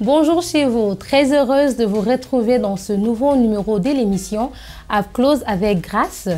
Bonjour chez vous, très heureuse de vous retrouver dans ce nouveau numéro de l'émission Up Close avec Grâce.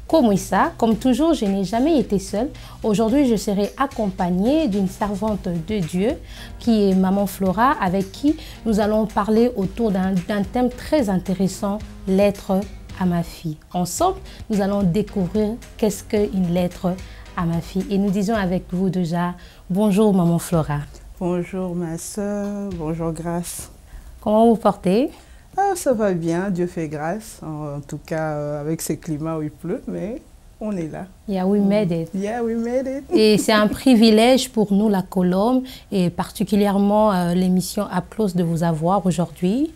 Comme ça, comme toujours, je n'ai jamais été seule. Aujourd'hui, je serai accompagnée d'une servante de Dieu qui est Maman Flora, avec qui nous allons parler autour d'un thème très intéressant, lettre à ma fille. Ensemble, nous allons découvrir qu'est-ce qu'une lettre à ma fille. Et nous disons avec vous déjà, bonjour Maman Flora. Bonjour ma soeur, bonjour Grâce. Comment vous portez? Ah, ça va bien, Dieu fait grâce. En tout cas, avec ces climats où il pleut, mais on est là. Yeah, we made it. Yeah, we made it. Et c'est un privilège pour nous, la Colombe, et particulièrement l'émission Up Close, de vous avoir aujourd'hui.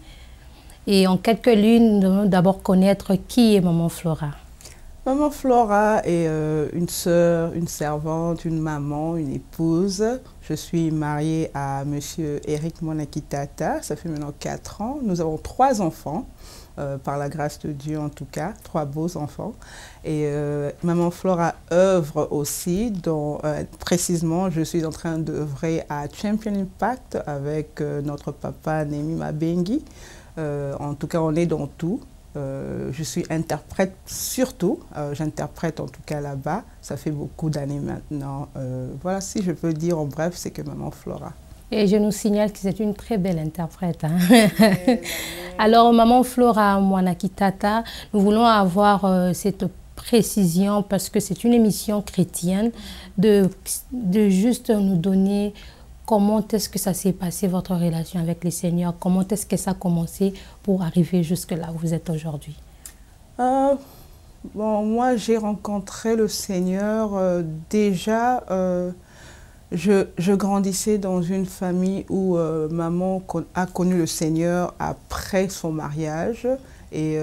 Et en quelques lignes, nous allons d'abord connaître qui est Maman Flora. Maman Flora est une sœur, une servante, une maman, une épouse. Je suis mariée à monsieur Eric Monakitata, ça fait maintenant 4 ans. Nous avons 3 enfants, par la grâce de Dieu en tout cas, 3 beaux enfants. Et Maman Flora œuvre aussi, dont précisément je suis en train d'œuvrer à Champion Impact avec notre papa Némi Mabengi. En tout cas, on est dans tout. Je suis interprète surtout, j'interprète en tout cas là-bas, ça fait beaucoup d'années maintenant. Voilà, si je peux dire en bref, c'est que Maman Flora. Et je nous signale que c'est une très belle interprète. Hein? Alors, Maman Flora Monakitata, nous voulons avoir cette précision parce que c'est une émission chrétienne de juste nous donner comment est-ce que ça s'est passé, votre relation avec le Seigneur? Comment est-ce que ça a commencé pour arriver jusque là où vous êtes aujourd'hui? Bon, moi, j'ai rencontré le Seigneur déjà. Je grandissais dans une famille où maman a connu le Seigneur après son mariage. Et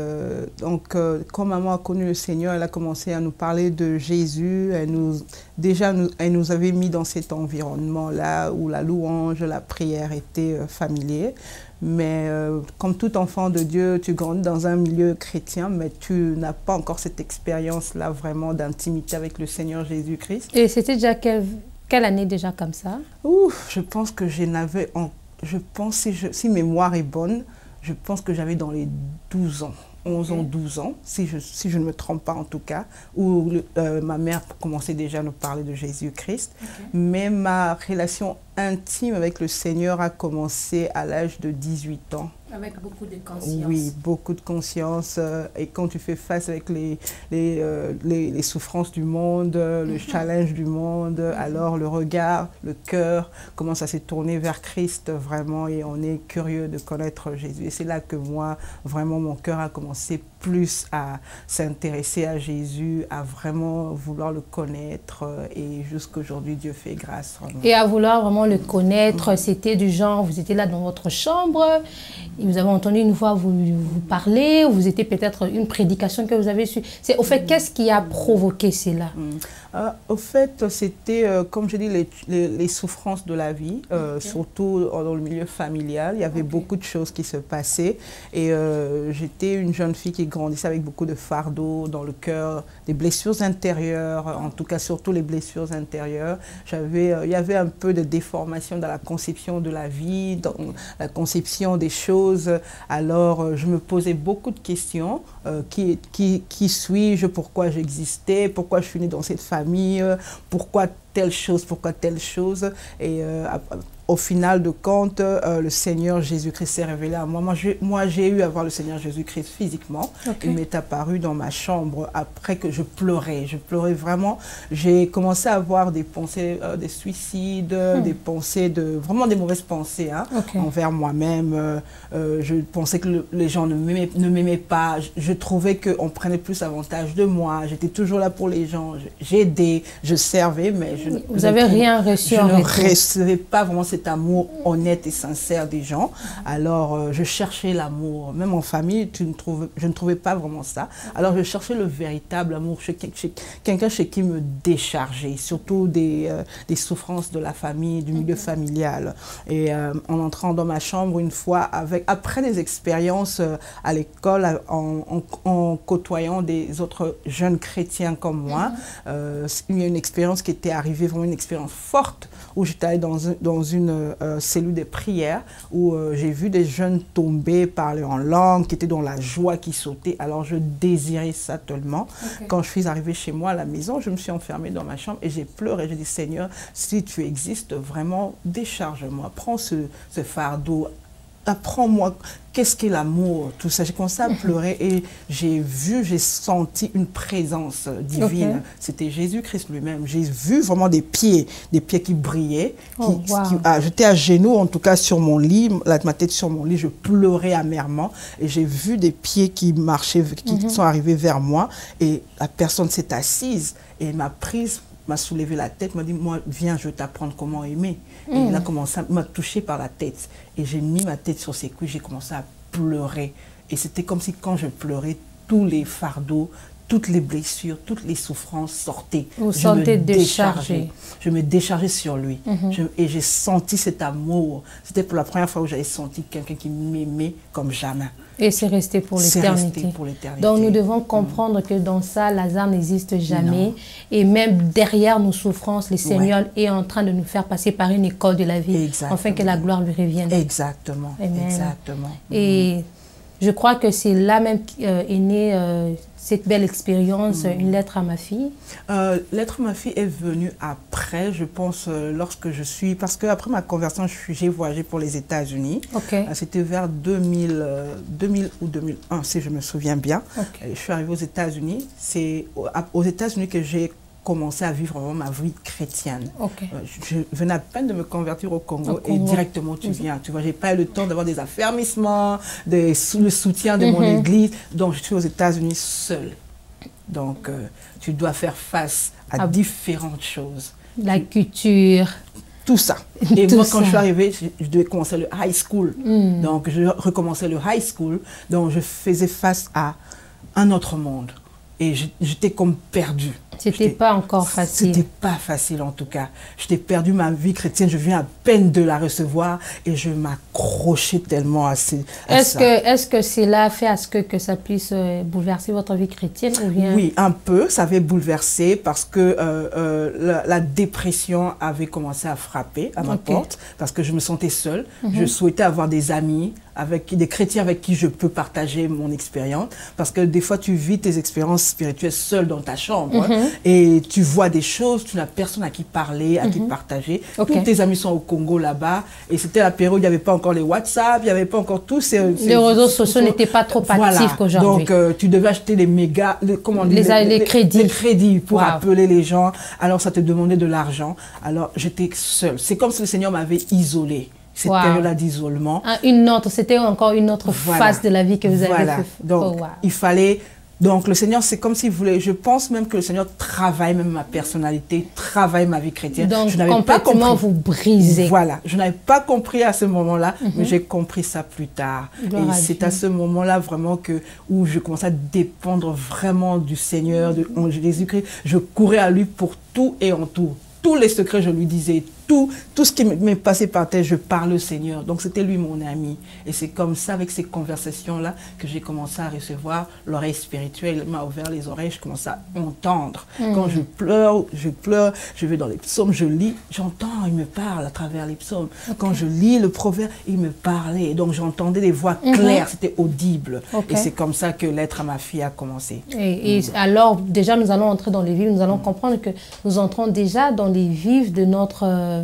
donc, quand maman a connu le Seigneur, elle a commencé à nous parler de Jésus. Elle nous avait mis dans cet environnement-là où la louange, la prière étaient familiers. Mais comme tout enfant de Dieu, tu grandis dans un milieu chrétien, mais tu n'as pas encore cette expérience-là vraiment d'intimité avec le Seigneur Jésus-Christ. Et c'était déjà quelle année déjà comme ça? Ouf, je pense que je pense, si mémoire est bonne, je pense que j'avais dans les 12 ans, 11 ans, 12 ans, si je ne me trompe pas en tout cas, où ma mère commençait déjà à nous parler de Jésus-Christ. Mais ma relation intime avec le Seigneur a commencé à l'âge de 18 ans. Avec beaucoup de conscience. Oui, beaucoup de conscience. Et quand tu fais face avec les souffrances du monde, le challenge du monde, alors le regard, le cœur commence à se tourner vers Christ vraiment et on est curieux de connaître Jésus. Et c'est là que moi, vraiment, mon cœur a commencé plus à s'intéresser à Jésus, à vraiment vouloir le connaître et jusqu'aujourd'hui, Dieu fait grâce. Vraiment. Et à vouloir vraiment le connaître, c'était du genre, vous étiez là dans votre chambre, et vous avez entendu une voix vous parler, ou vous étiez peut-être une prédication que vous avez su. Au fait, qu'est-ce qui a provoqué cela? Au fait, c'était, comme je dis, les souffrances de la vie, surtout dans le milieu familial. Il y avait beaucoup de choses qui se passaient. Et j'étais une jeune fille qui grandissait avec beaucoup de fardeaux dans le cœur, des blessures intérieures, en tout cas surtout les blessures intérieures. Il y avait un peu de déformation dans la conception de la vie, dans la conception des choses. Alors, je me posais beaucoup de questions. Qui suis-je? Pourquoi j'existais? Pourquoi je suis née dans cette famille? Pourquoi telle chose? Pourquoi telle chose? Et au final de compte, le Seigneur Jésus-Christ s'est révélé à moi. Moi, j'ai eu à voir le Seigneur Jésus-Christ physiquement. Il m'est apparu dans ma chambre après que je pleurais. Je pleurais vraiment. J'ai commencé à avoir des pensées de suicide, des pensées vraiment des mauvaises pensées envers moi-même. Je pensais que les gens ne m'aimaient pas. Je trouvais qu'on prenait plus avantage de moi. J'étais toujours là pour les gens. J'aidais, je servais, mais vous n'avez rien reçu en retour. Je ne recevais pas vraiment cet amour honnête et sincère des gens. Alors, je cherchais l'amour. Même en famille, je ne trouvais pas vraiment ça. Alors, je cherchais le véritable amour chez quelqu'un chez qui me décharger, surtout des souffrances de la famille, du milieu familial. Et en entrant dans ma chambre une fois, après des expériences à l'école, en côtoyant des autres jeunes chrétiens comme moi, il y a une expérience qui était arrivée vivais vraiment une expérience forte où j'étais allée dans une cellule de prière où j'ai vu des jeunes tomber, parler en langue, qui étaient dans la joie, qui sautaient. Alors je désirais ça tellement. Quand je suis arrivée chez moi à la maison, je me suis enfermée dans ma chambre et j'ai pleuré. J'ai dit, Seigneur, si tu existes, vraiment, décharge-moi. Prends ce fardeau. Apprends-moi qu'est-ce qu'est l'amour, tout ça. J'ai commencé à pleurer et j'ai senti une présence divine. C'était Jésus-Christ lui-même. J'ai vu vraiment des pieds qui brillaient. J'étais à genoux, en tout cas sur mon lit, ma tête sur mon lit, je pleurais amèrement et j'ai vu des pieds qui marchaient, qui sont arrivés vers moi et la personne s'est assise et m'a soulevé la tête, m'a dit, moi, viens, je vais t'apprendre comment aimer. Et il a commencé, m'a touché par la tête. Et j'ai mis ma tête sur ses cuisses, j'ai commencé à pleurer. Et c'était comme si quand je pleurais, tous les fardeaux, toutes les blessures, toutes les souffrances sortaient. Vous sentez déchargé. Je me déchargeais sur lui. Et j'ai senti cet amour. C'était pour la première fois où j'avais senti quelqu'un qui m'aimait comme jamais. Et c'est resté pour l'éternité. Donc nous devons comprendre que dans ça, Lazare n'existe jamais. Non. Et même derrière nos souffrances, le Seigneur est en train de nous faire passer par une école de la vie. Afin que la gloire lui revienne. Exactement. Amen. Exactement. Et je crois que c'est là même est née cette belle expérience, une lettre à ma fille. Lettre à ma fille est venue après, je pense, lorsque je suis... Parce qu'après ma conversion, j'ai voyagé pour les États-Unis. C'était vers 2000 ou 2001, si je me souviens bien. Je suis arrivée aux États-Unis. C'est aux États-Unis que j'ai commencé à vivre vraiment ma vie chrétienne. Je venais à peine de me convertir au Congo et directement tu viens. Tu vois, j'ai pas eu le temps d'avoir des affermissements, le soutien de mon église. Donc je suis aux États-Unis seule. Donc tu dois faire face à différentes choses. La culture. Tout ça. Et moi, quand je suis arrivée, je devais commencer le high school. Donc je recommençais le high school. Donc je faisais face à un autre monde. Et j'étais comme perdue. C'était pas encore facile. C'était pas facile en tout cas. J'étais perdue, ma vie chrétienne, je viens à peine de la recevoir et je m'accrochais tellement à ça. Est-ce que cela fait à ce que ça puisse bouleverser votre vie chrétienne ou bien? Oui, un peu. Ça avait bouleversé parce que la dépression avait commencé à frapper à ma porte parce que je me sentais seule. Je souhaitais avoir des amis, des chrétiens avec qui je peux partager mon expérience parce que des fois tu vis tes expériences spirituelles seule dans ta chambre. Et tu vois des choses, tu n'as personne à qui parler, à qui partager. Tous tes amis sont au Congo là-bas. Et c'était la période où il n'y avait pas encore les WhatsApp, il n'y avait pas encore tous ces les réseaux sociaux n'étaient pas trop actifs qu'aujourd'hui. Donc, tu devais acheter les crédits. Les crédits pour appeler les gens. Alors, ça te demandait de l'argent. Alors, j'étais seule. C'est comme si le Seigneur m'avait isolée. Cette période-là d'isolement. C'était encore une autre phase de la vie que vous avez fait. Donc, il fallait... Donc, le Seigneur, c'est comme s'il voulait... Je pense même que le Seigneur travaille même ma personnalité, travaille ma vie chrétienne. Donc, complètement vous brisez. Voilà. Je n'avais pas compris à ce moment-là, mais j'ai compris ça plus tard. Et c'est à ce moment-là vraiment où je commençais à dépendre vraiment du Seigneur, de Jésus-Christ. Je courais à lui pour tout et en tout. Tous les secrets, je lui disais. Tout ce qui m'est passé par terre, je parle au Seigneur. Donc, c'était lui mon ami. Et c'est comme ça, avec ces conversations-là, que j'ai commencé à recevoir l'oreille spirituelle. Il m'a ouvert les oreilles, je commence à entendre. Quand je pleure, je vais dans les psaumes, je lis, j'entends, il me parle à travers les psaumes. Quand je lis le proverbe, il me parlait. Donc, j'entendais des voix claires, c'était audible. Et c'est comme ça que l'être à ma fille a commencé. Et alors, déjà, nous allons entrer dans les vifs, nous allons comprendre que nous entrons déjà dans les vifs de notre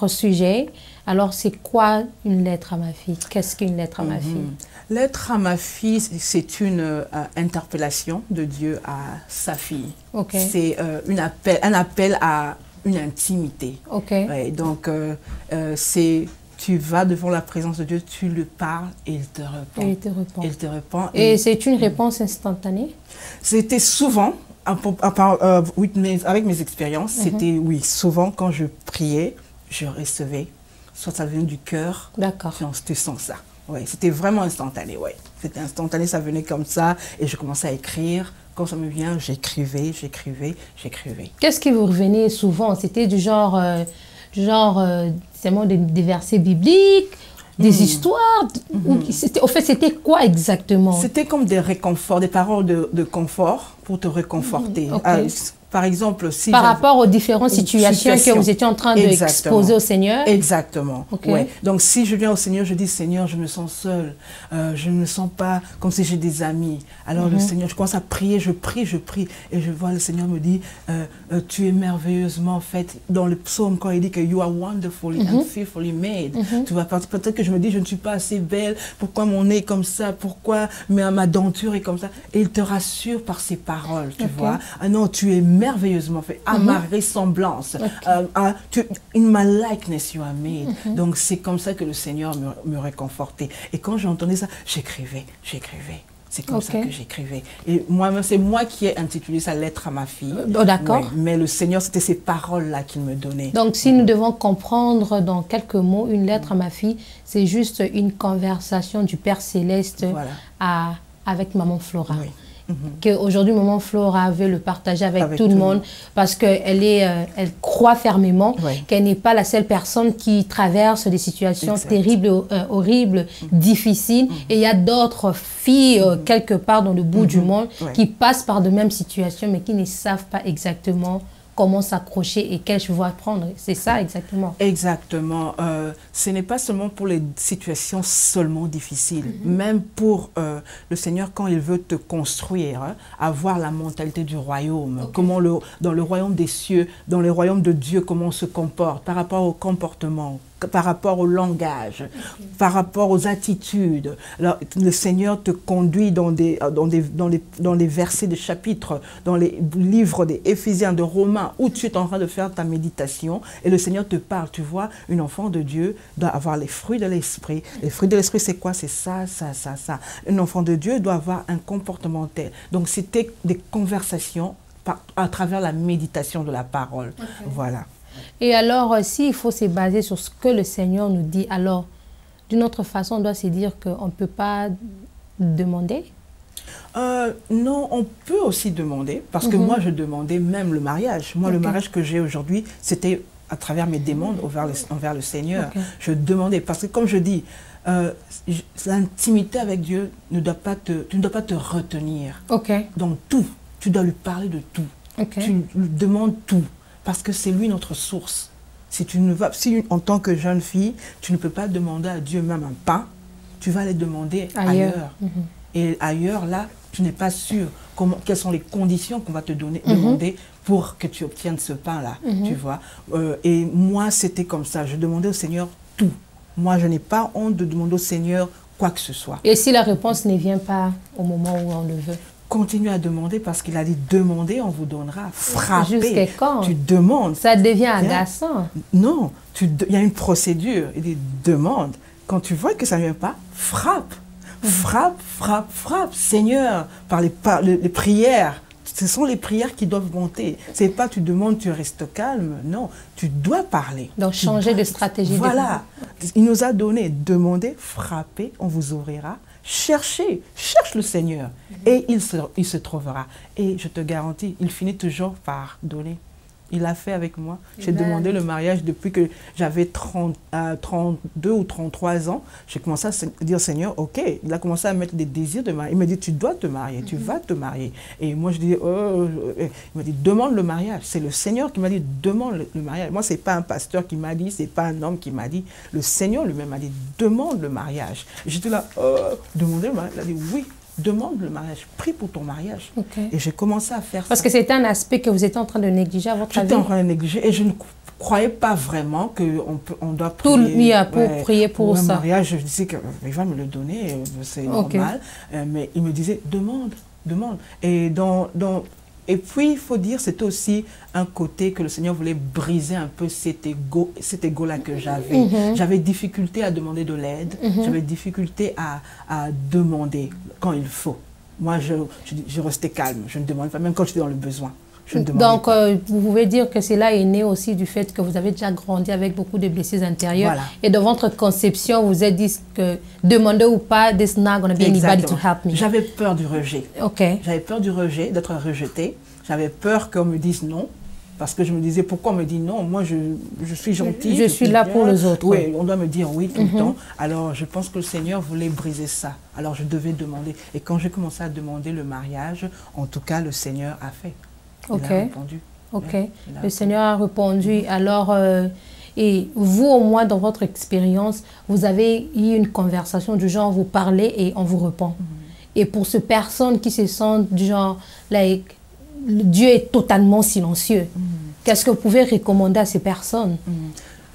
sujet. Alors, c'est quoi une lettre à ma fille? Qu'est-ce qu'une lettre à ma fille? Lettre à ma fille, c'est une interpellation de Dieu à sa fille. C'est un appel à une intimité. Ouais, donc, tu vas devant la présence de Dieu, tu lui parles et il te répond. Il te répond. Et c'est une réponse instantanée? C'était souvent... avec mes expériences, c'était, souvent quand je priais, je recevais, soit ça venait du cœur, tu sens ça. Ouais, c'était vraiment instantané, C'était instantané, ça venait comme ça, et je commençais à écrire. Quand ça me vient, j'écrivais. Qu'est-ce qui vous revenait souvent? C'était du genre des versets bibliques, des histoires? Au fait, c'était quoi exactement? C'était comme des réconforts, des paroles de confort pour te réconforter. par exemple, si par rapport aux différentes situations que vous étiez en train d'exposer au Seigneur. Exactement. Ouais. Donc, si je viens au Seigneur, je dis, Seigneur, je me sens seule. Je ne me sens pas comme si j'ai des amis. Alors, le Seigneur, je commence à prier, je prie. Et je vois le Seigneur me dit, tu es merveilleusement faite. Dans le psaume, quand il dit que you are wonderfully and fearfully made. Tu vois, peut-être que je me dis, je ne suis pas assez belle. Pourquoi mon nez est comme ça? Pourquoi ma denture est comme ça? Et il te rassure par ses paroles, tu vois. Ah non, tu es merveilleusement fait, à ma ressemblance. In my likeness you are made. Donc c'est comme ça que le Seigneur me réconfortait. Et quand j'entendais ça, j'écrivais. C'est comme ça que j'écrivais. Et moi-même, c'est moi qui ai intitulé ça Lettre à ma fille. Oh, d'accord. Ouais, mais le Seigneur, c'était ces paroles-là qu'il me donnait. Donc, si nous devons comprendre dans quelques mots, une lettre à ma fille, c'est juste une conversation du Père Céleste avec Maman Flora. Oui. Qu'aujourd'hui, Maman Flora veut le partager avec tout le monde parce qu'elle elle croit fermement qu'elle n'est pas la seule personne qui traverse des situations terribles, horribles, difficiles. Et il y a d'autres filles quelque part dans le bout du monde qui passent par de mêmes situations mais qui ne savent pas exactement comment s'accrocher et quelle voie prendre. C'est ça exactement. Exactement. Ce n'est pas seulement pour les situations seulement difficiles. Même pour le Seigneur, quand il veut te construire, avoir la mentalité du royaume. Comment dans le royaume des cieux, dans le royaume de Dieu, comment on se comporte par rapport au comportement, par rapport au langage, par rapport aux attitudes. Alors, le Seigneur te conduit dans les versets de chapitres, dans les livres des Éphésiens, de Romains, où tu es en train de faire ta méditation et le Seigneur te parle. Tu vois, une enfant de Dieu doit avoir les fruits de l'esprit. Les fruits de l'esprit, c'est quoi? C'est ça, ça, ça, ça. Un enfant de Dieu doit avoir un comportement tel. Donc, c'était des conversations à travers la méditation de la parole. Voilà. Et alors, s'il faut se baser sur ce que le Seigneur nous dit, alors, d'une autre façon, on doit se dire qu'on ne peut pas demander? Non, on peut aussi demander, parce que moi, je demandais même le mariage. Moi, le mariage que j'ai aujourd'hui, c'était à travers mes demandes envers le Seigneur. Je demandais, parce que comme je dis, l'intimité avec Dieu tu ne dois pas te retenir. Donc tout, tu dois lui parler de tout. Tu lui demandes tout. Parce que c'est lui notre source. Si en tant que jeune fille, tu ne peux pas demander à Dieu même un pain, tu vas aller demander ailleurs. Et ailleurs, là, tu n'es pas sûr quelles sont les conditions qu'on va te demander pour que tu obtiennes ce pain-là, tu vois. Et moi, c'était comme ça. Je demandais au Seigneur tout. Moi, je n'ai pas honte de demander au Seigneur quoi que ce soit. Et si la réponse ne vient pas au moment où on le veut? Continue à demander parce qu'il a dit demandez, on vous donnera. Frapper. Jusqu'à quand? Tu demandes. Ça devient agaçant. Non, il y a une procédure. Il dit demande. Quand tu vois que ça ne vient pas, frappe. Frappe, frappe, frappe. Seigneur, par les prières. Ce sont les prières qui doivent monter. C'est pas tu demandes, tu restes calme. Non, tu dois parler. Donc changer de stratégie. Voilà. Il nous a donné demander, frapper, on vous ouvrira. Cherche le Seigneur et il se trouvera. Et je te garantis, il finit toujours par donner. Il l'a fait avec moi. J'ai demandé le mariage depuis que j'avais 32 ou 33 ans. J'ai commencé à dire, Seigneur, ok. Il a commencé à mettre des désirs de mariage. Il m'a dit, tu dois te marier, tu vas te marier. Et moi, je dis, il m'a dit, demande le mariage. C'est le Seigneur qui m'a dit, demande le mariage. Moi, ce n'est pas un pasteur qui m'a dit, ce n'est pas un homme qui m'a dit. Le Seigneur lui-même m'a dit, demande le mariage. J'étais là, demander le mariage. Il a dit, oui. Demande le mariage, prie pour ton mariage. Et j'ai commencé à faire ça. Parce que c'était un aspect que vous étiez en train de négliger à votre avis. J'étais en train de négliger et je ne croyais pas vraiment qu'on doit prier. Tout mis pour prier pour ça. Le mariage, je disais qu'il va me le donner, c'est normal. Mais il me disait, demande, demande. Et puis, il faut dire, c'était aussi un côté que le Seigneur voulait briser un peu cet ego-là que j'avais. J'avais difficulté à demander de l'aide, j'avais difficulté à demander quand il faut. Moi, je restais calme, je ne demandais pas, même quand j'étais dans le besoin. Donc, vous pouvez dire que cela est né aussi du fait que vous avez déjà grandi avec beaucoup de blessures intérieures. Voilà. Et dans votre conception, vous êtes dit que demander ou pas, there's not going to be anybody to help me. J'avais peur du rejet. J'avais peur du rejet, d'être rejetée. J'avais peur qu'on me dise non. Parce que je me disais, pourquoi on me dit non? Moi, je suis gentille. Je suis là pour les autres. Oui, on doit me dire oui tout le temps. Alors, je pense que le Seigneur voulait briser ça. Alors, je devais demander. Et quand j'ai commencé à demander le mariage, en tout cas, le Seigneur a fait. Ok. Il a répondu. Ok. Ouais, Le Seigneur a répondu. Alors, et vous, au moins, dans votre expérience, vous avez eu une conversation du genre, vous parlez et on vous répond. Et pour ces personnes qui se sentent du genre, like, Dieu est totalement silencieux, qu'est-ce que vous pouvez recommander à ces personnes?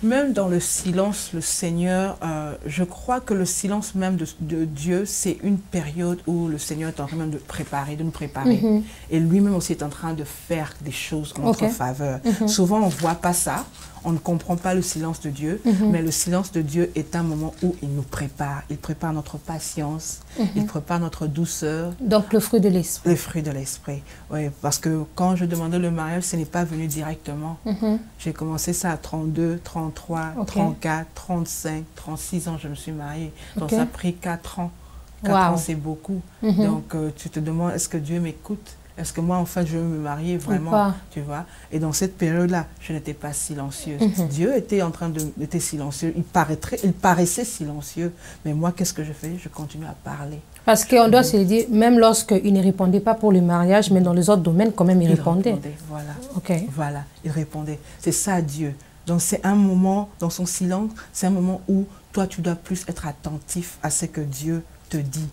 Même dans le silence, le Seigneur, je crois que le silence même de Dieu, c'est une période où le Seigneur est en train de préparer, de nous préparer. Et lui-même aussi est en train de faire des choses en notre faveur. Souvent, on ne voit pas ça. On ne comprend pas le silence de Dieu, mais le silence de Dieu est un moment où il nous prépare. Il prépare notre patience, il prépare notre douceur. Donc le fruit de l'esprit. Le fruit de l'esprit, oui. Parce que quand je demandais le mariage, ce n'est pas venu directement. J'ai commencé ça à 32, 33, 34, 35, 36 ans, je me suis mariée. Donc ça a pris 4 ans. 4 ans, c'est beaucoup. Donc tu te demandes, est-ce que Dieu m'écoute? Est-ce que moi, en fait, je veux me marier vraiment, tu vois? Et dans cette période-là, je n'étais pas silencieuse. Dieu était en train d'être silencieux. Il paraissait silencieux. Mais moi, qu'est-ce que je fais? Je continue à parler. Parce qu'on doit se dire, même lorsqu'il ne répondait pas pour le mariage, mais dans les autres domaines, quand même, il répondait. Voilà. Voilà, il répondait. C'est ça, Dieu. Donc, c'est un moment, dans son silence, c'est un moment où toi, tu dois plus être attentif à ce que Dieu te dit.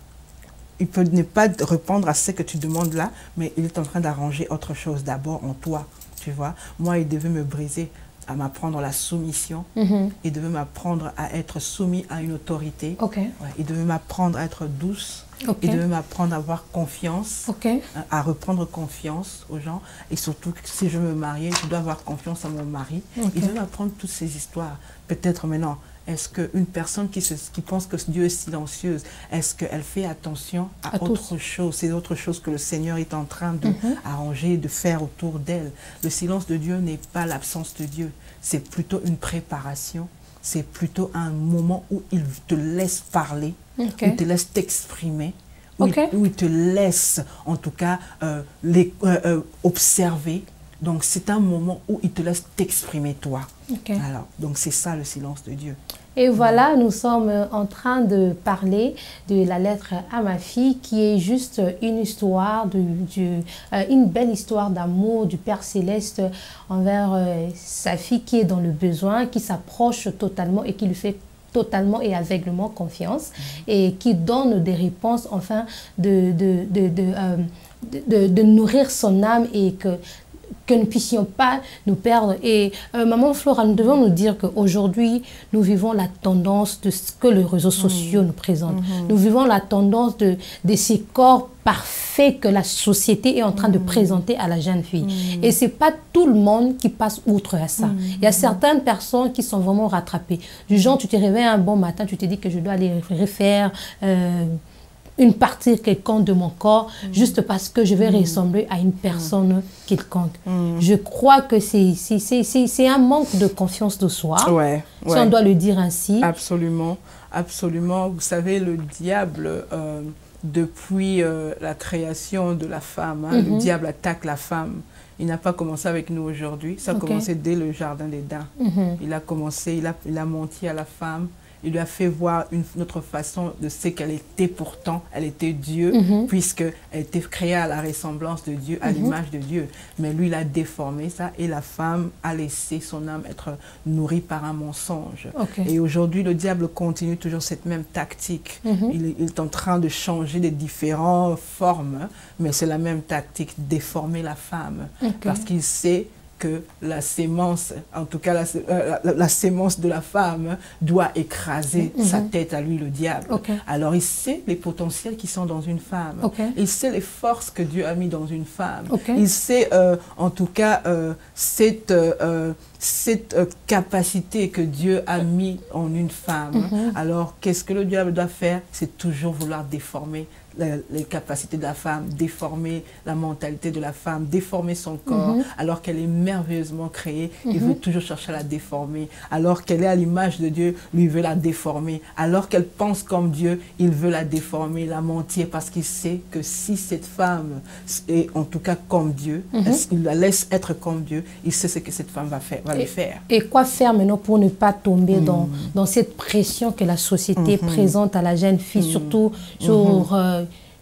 Il peut ne pas répondre à ce que tu demandes là, mais il est en train d'arranger autre chose d'abord en toi, tu vois. Moi, il devait me briser, à m'apprendre la soumission. Il devait m'apprendre à être soumis à une autorité. Ouais, il devait m'apprendre à être douce. Il devait m'apprendre à avoir confiance, à reprendre confiance aux gens. Et surtout, si je me mariais, je dois avoir confiance en mon mari. Il devait m'apprendre toutes ces histoires. Peut-être maintenant, est-ce qu'une personne qui pense que Dieu est silencieuse, est-ce qu'elle fait attention à autre chose? C'est autre chose que le Seigneur est en train d'arranger, de faire autour d'elle. Le silence de Dieu n'est pas l'absence de Dieu. C'est plutôt une préparation. C'est plutôt un moment où il te laisse parler, où il te laisse t'exprimer, où il te laisse, en tout cas, observer. Donc, c'est un moment où il te laisse t'exprimer toi. Alors, donc, c'est ça le silence de Dieu. Et voilà, nous sommes en train de parler de la lettre à ma fille, qui est juste une histoire, une belle histoire d'amour du Père Céleste envers sa fille qui est dans le besoin, qui s'approche totalement et qui lui fait totalement et aveuglément confiance et qui donne des réponses, enfin, de nourrir son âme et que nous ne puissions pas nous perdre. Et maman Flora, nous devons nous dire qu'aujourd'hui, nous vivons la tendance de ce que les réseaux sociaux nous présentent. Nous vivons la tendance de ces corps parfaits que la société est en train de présenter à la jeune fille. Et ce n'est pas tout le monde qui passe outre à ça. Il y a certaines personnes qui sont vraiment rattrapées. Du genre, tu te réveilles un bon matin, tu te dis que je dois aller refaire une partie quelconque de mon corps, juste parce que je vais ressembler à une personne quelconque. Je crois que c'est un manque de confiance de soi, si on doit le dire ainsi. Absolument, absolument. Vous savez, le diable, depuis la création de la femme, le diable attaque la femme. Il n'a pas commencé avec nous aujourd'hui, ça a commencé dès le jardin d'Éden. Il a commencé, il a menti à la femme. Il lui a fait voir une autre façon de ce qu'elle était pourtant. Elle était Dieu, puisqu'elle était créée à la ressemblance de Dieu, à l'image de Dieu. Mais lui, il a déformé ça et la femme a laissé son âme être nourrie par un mensonge. Et aujourd'hui, le diable continue toujours cette même tactique. Il est en train de changer de différentes formes, mais c'est la même tactique, déformer la femme. Parce qu'il sait que la sémence, en tout cas la sémence de la femme doit écraser sa tête à lui, le diable. Alors il sait les potentiels qui sont dans une femme. Il sait les forces que Dieu a mis dans une femme. Il sait en tout cas cette capacité que Dieu a mis en une femme. Alors qu'est-ce que le diable doit faire? C'est toujours vouloir déformer les capacités de la femme, déformer la mentalité de la femme, déformer son corps, alors qu'elle est merveilleusement créée, il veut toujours chercher à la déformer. Alors qu'elle est à l'image de Dieu, lui veut la déformer. Alors qu'elle pense comme Dieu, il veut la déformer, la mentir, parce qu'il sait que si cette femme est en tout cas comme Dieu, il la laisse être comme Dieu, il sait ce que cette femme va lui faire. Et quoi faire maintenant pour ne pas tomber dans cette pression que la société présente à la jeune fille, surtout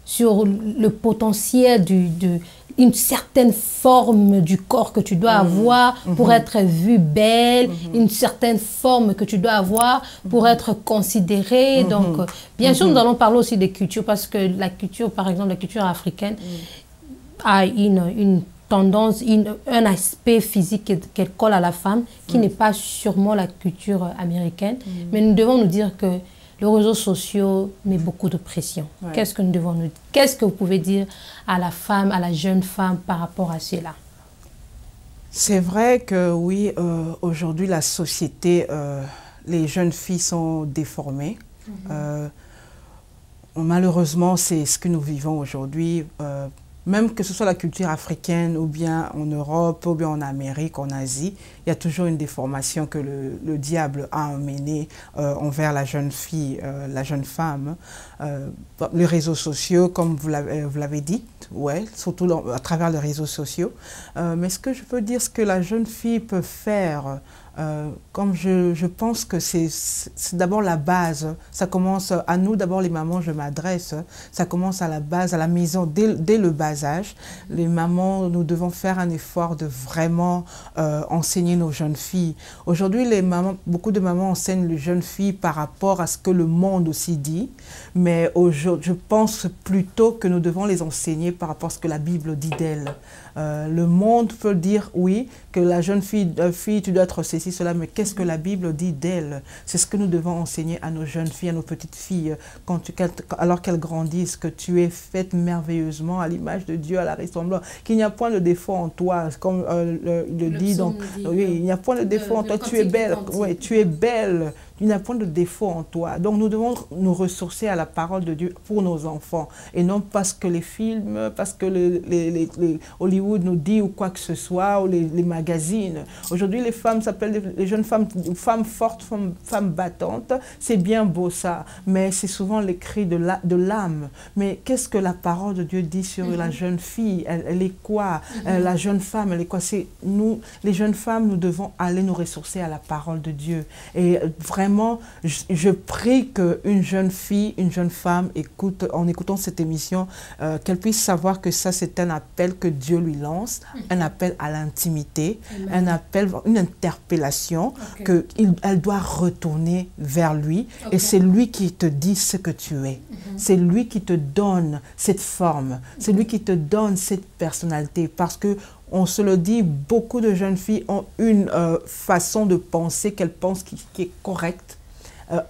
sur le potentiel une certaine forme du corps que tu dois avoir pour être vue belle, une certaine forme que tu dois avoir pour être considérée. Donc, bien sûr, nous allons parler aussi des cultures parce que la culture, par exemple, la culture africaine a une tendance, un aspect physique qu'elle colle à la femme qui n'est pas sûrement la culture américaine. Mais nous devons nous dire que les réseaux sociaux mettent beaucoup de pression. Ouais. Qu'est-ce que nous devons nous dire? Qu'est-ce que vous pouvez dire à la femme, à la jeune femme par rapport à cela? C'est vrai que oui, aujourd'hui la société, les jeunes filles sont déformées. Malheureusement, c'est ce que nous vivons aujourd'hui. Même que ce soit la culture africaine ou bien en Europe ou bien en Amérique, en Asie, il y a toujours une déformation que le diable a emmenée envers la jeune fille, la jeune femme. Les réseaux sociaux, comme vous l'avez dit, ouais, surtout à travers les réseaux sociaux. Mais ce que je peux dire, ce que la jeune fille peut faire, comme je pense que c'est d'abord la base, ça commence à nous, d'abord les mamans, je m'adresse, ça commence à la base, à la maison, dès le bas âge. Les mamans, nous devons faire un effort de vraiment enseigner nos jeunes filles. Aujourd'hui, beaucoup de mamans enseignent les jeunes filles par rapport à ce que le monde aussi dit, mais je pense plutôt que nous devons les enseigner par rapport à ce que la Bible dit d'elles. Le monde peut dire, oui, que la jeune fille, tu dois être ceci, cela, mais qu'est-ce que la Bible dit d'elle? C'est ce que nous devons enseigner à nos jeunes filles, à nos petites filles, alors qu'elles grandissent, que tu es faite merveilleusement à l'image de Dieu, à la ressemblance, qu'il n'y a point de défaut en toi, comme il le dit, donc, oui, il n'y a point de défaut en toi, tu es belle, ouais, tu es belle. Il n'y a point de défaut en toi. Donc nous devons nous ressourcer à la parole de Dieu pour nos enfants. Et non parce que les films, parce que les Hollywood nous dit ou quoi que ce soit, ou les magazines. Aujourd'hui, les femmes s'appellent les jeunes femmes fortes, femmes battantes. C'est bien beau ça, mais c'est souvent les cris de l'âme. Mais qu'est-ce que la parole de Dieu dit sur la jeune fille? Elle est quoi? La jeune femme, elle est quoi? C'est nous, les jeunes femmes, nous devons aller nous ressourcer à la parole de Dieu. Et vraiment, je prie qu'une jeune fille, une jeune femme écoute, en écoutant cette émission, qu'elle puisse savoir que ça c'est un appel que Dieu lui lance, un appel à l'intimité, un appel, une interpellation, qu'elle doit retourner vers lui et c'est lui qui te dit ce que tu es. C'est lui qui te donne cette forme, c'est lui qui te donne cette personnalité parce que on se le dit, beaucoup de jeunes filles ont une façon de penser qu'elles pensent qui est correcte.